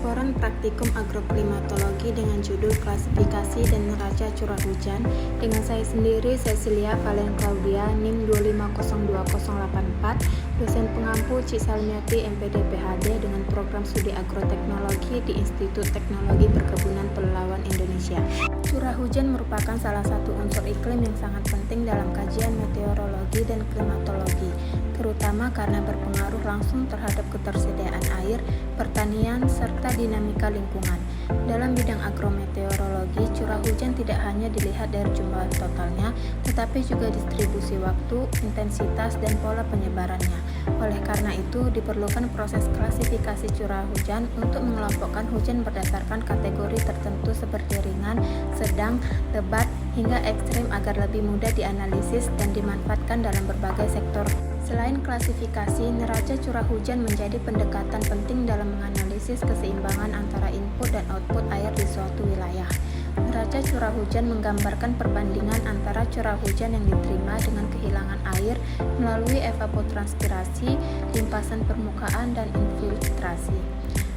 Laporan Praktikum Agroklimatologi dengan judul Klasifikasi dan Neraca Curah Hujan dengan saya sendiri, Cecilia Valen Claudia, NIM 2502084, dosen pengampu Cisalmiati MPD PhD dengan program studi agroteknologi di Institut Teknologi Perkebunan Pelalawan Indonesia. Curah hujan merupakan salah satu unsur iklim yang sangat penting dalam kajian meteorologi dan klimatologi, terutama karena berpengaruh langsung terhadap ketersediaan air, pertanian, serta dinamika lingkungan. Dalam bidang agrometeorologi, curah hujan tidak hanya dilihat dari jumlah totalnya, tetapi juga distribusi waktu, intensitas, dan pola penyebarannya. Oleh karena itu, diperlukan proses klasifikasi curah hujan untuk mengelompokkan hujan berdasarkan kategori tertentu seperti ringan, sedang, lebat, hingga ekstrim agar lebih mudah dianalisis dan dimanfaatkan dalam berbagai sektor. Selain klasifikasi, neraca curah hujan menjadi pendekatan penting dalam menganalisis keseimbangan antara input dan output air di suatu wilayah. Neraca curah hujan menggambarkan perbandingan antara curah hujan yang diterima dengan kehilangan air melalui evapotranspirasi, limpasan permukaan, dan infiltrasi.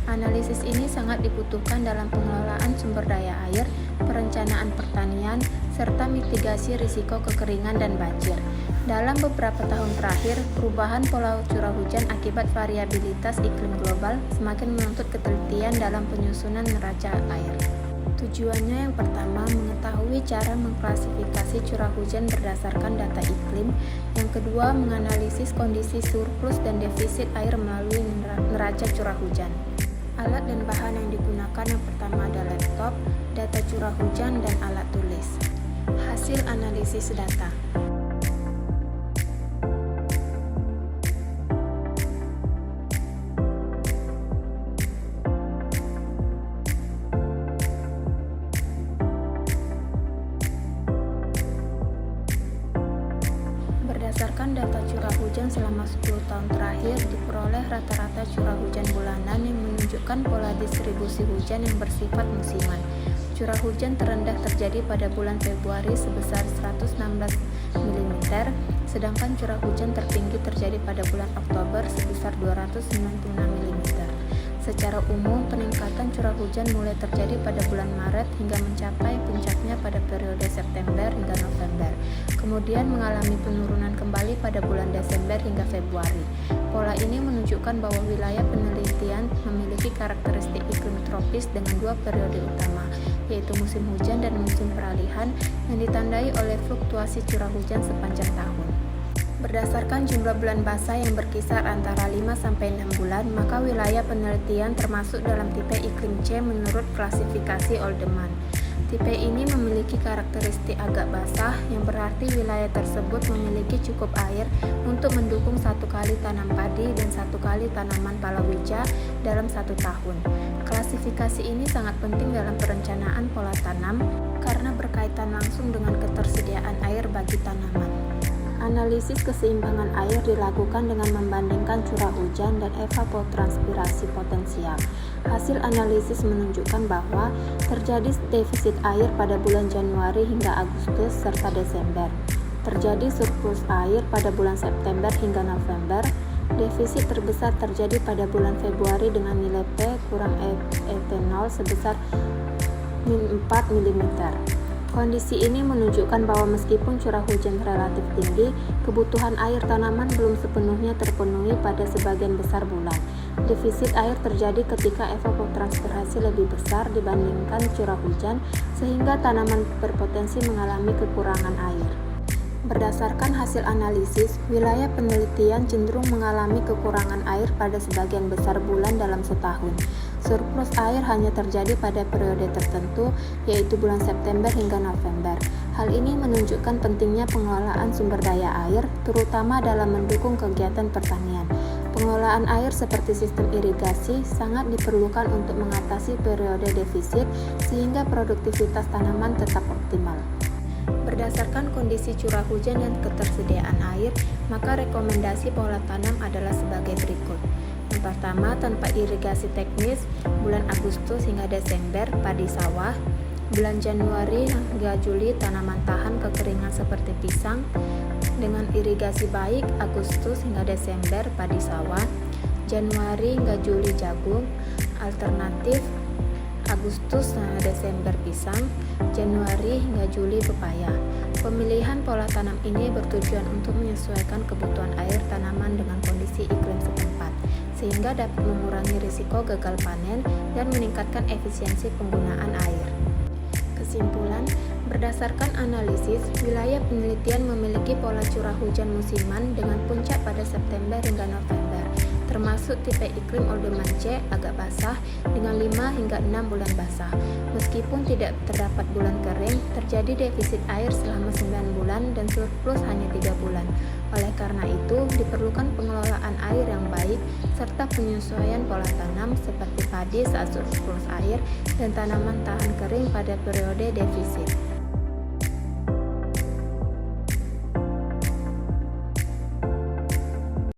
Analisis ini sangat dibutuhkan dalam pengelolaan sumber daya air, perencanaan pertanian, serta mitigasi risiko kekeringan dan banjir. Dalam beberapa tahun terakhir, perubahan pola curah hujan akibat variabilitas iklim global semakin menuntut ketelitian dalam penyusunan neraca air. Tujuannya yang pertama, mengetahui cara mengklasifikasi curah hujan berdasarkan data iklim. Yang kedua, menganalisis kondisi surplus dan defisit air melalui neraca curah hujan. Alat dan bahan yang digunakan yang pertama adalah laptop, data curah hujan, dan alat tulis. Hasil analisis data. Berdasarkan data curah hujan selama 10 tahun terakhir, diperoleh rata-rata curah hujan bulanan yang menunjukkan pola distribusi hujan yang bersifat musiman. Curah hujan terendah terjadi pada bulan Februari sebesar 116 mm, sedangkan curah hujan tertinggi terjadi pada bulan Oktober sebesar 296 mm. Secara umum, peningkatan curah hujan mulai terjadi pada bulan Maret hingga mencapai puncaknya pada periode September hingga November, kemudian mengalami penurunan kembali pada bulan Desember hingga Februari. Pola ini menunjukkan bahwa wilayah penelitian memiliki karakteristik iklim tropis dengan dua periode utama, yaitu musim hujan dan musim peralihan yang ditandai oleh fluktuasi curah hujan sepanjang tahun. Berdasarkan jumlah bulan basah yang berkisar antara 5-6 bulan, maka wilayah penelitian termasuk dalam tipe iklim C menurut klasifikasi Oldeman. Tipe ini memiliki karakteristik agak basah, yang berarti wilayah tersebut memiliki cukup air untuk mendukung satu kali tanam padi dan satu kali tanaman palawija dalam satu tahun. Klasifikasi ini sangat penting dalam perencanaan pola tanam karena berkaitan langsung dengan ketersediaan air bagi tanaman. Analisis keseimbangan air dilakukan dengan membandingkan curah hujan dan evapotranspirasi potensial. Hasil analisis menunjukkan bahwa terjadi defisit air pada bulan Januari hingga Agustus serta Desember. Terjadi surplus air pada bulan September hingga November. Defisit terbesar terjadi pada bulan Februari dengan nilai P kurang etanol sebesar -4 mm. Kondisi ini menunjukkan bahwa meskipun curah hujan relatif tinggi, kebutuhan air tanaman belum sepenuhnya terpenuhi pada sebagian besar bulan. Defisit air terjadi ketika evapotranspirasi lebih besar dibandingkan curah hujan, sehingga tanaman berpotensi mengalami kekurangan air. Berdasarkan hasil analisis, wilayah penelitian cenderung mengalami kekurangan air pada sebagian besar bulan dalam setahun. Surplus air hanya terjadi pada periode tertentu, yaitu bulan September hingga November. Hal ini menunjukkan pentingnya pengelolaan sumber daya air, terutama dalam mendukung kegiatan pertanian. Pengelolaan air seperti sistem irigasi sangat diperlukan untuk mengatasi periode defisit, sehingga produktivitas tanaman tetap optimal. Berdasarkan kondisi curah hujan dan ketersediaan air, maka rekomendasi pola tanam adalah sebagai berikut. Yang pertama, tanpa irigasi teknis, bulan Agustus hingga Desember padi sawah, bulan Januari hingga Juli tanaman tahan kekeringan seperti pisang, dengan irigasi baik Agustus hingga Desember padi sawah, Januari hingga Juli jagung, Alternatif Agustus sampai Desember pisang, Januari hingga Juli pepaya. Pemilihan pola tanam ini bertujuan untuk menyesuaikan kebutuhan air tanaman dengan kondisi iklim setempat, sehingga dapat mengurangi risiko gagal panen dan meningkatkan efisiensi penggunaan air. Kesimpulan, berdasarkan analisis, wilayah penelitian memiliki pola curah hujan musiman dengan puncak pada September hingga November, termasuk tipe iklim Oldoman C agak basah dengan 5 hingga 6 bulan basah. Meskipun tidak terdapat bulan kering, terjadi defisit air selama 9 bulan dan surplus hanya 3 bulan. Oleh karena itu, diperlukan pengelolaan air yang baik serta penyesuaian pola tanam seperti padi saat surplus air dan tanaman tahan kering pada periode defisit.